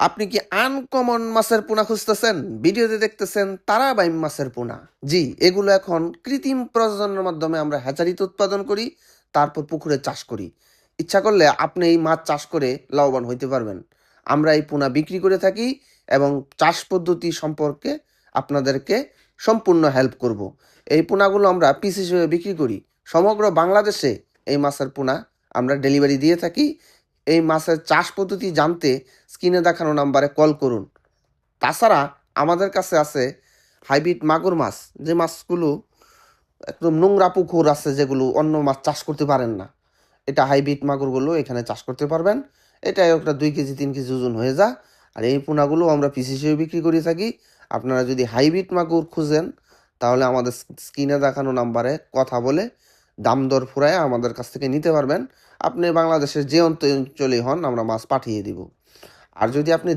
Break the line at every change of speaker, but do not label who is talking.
আপনি কি আনকমন মাছের পোনা খুঁজতেছেন? ভিডিওতে দেখতেছেন তারাবাইম মাছের পোনা। জি, এগুলো এখন কৃত্রিম প্রজননের মাধ্যমে আমরা হ্যাচারিতে উৎপাদন করি, তারপর পুকুরে চাষ করি। ইচ্ছা করলে আপনি এই মাছ চাষ করে লাভবান হইতে পারবেন। আমরা এই পোনা বিক্রি করে থাকি এবং চাষ পদ্ধতি সম্পর্কে আপনাদেরকে সম্পূর্ণ হেল্প করব। এই পোনাগুলো আমরা পিস হিসেবে বিক্রি করি। সমগ্র বাংলাদেশে এই মাছের পোনা আমরা ডেলিভারি দিয়ে থাকি। এই মাছের চাষ পদ্ধতি জানতে স্ক্রিনে দেখানো নাম্বারে কল করুন। তাছাড়া আমাদের কাছে আছে হাইব্রিড মাগুর মাছ, যে মাছগুলো একদম নোংরা পুকুর আছে যেগুলো অন্য মাছ চাষ করতে পারেন না। এটা হাইব্রিড মাগুরগুলো এখানে চাষ করতে পারবেন। এটা একটা 2 কেজি 3 কেজি ওজন হয়ে যায়। আর এই পোনাগুলো আমরা পিস হিসেবে বিক্রি করে থাকি। আপনারা যদি হাইব্রিড মাগুর খুঁজেন তাহলে আমাদের স্ক্রিনে দেখানো নাম্বারে কথা বলে দাম দর ফুরায় আমাদের কাছ থেকে নিতে পারবেন। আপনি বাংলাদেশের যে অঞ্চলেই হন আমরা মাছ পাঠিয়ে দিব। আর যদি আপনি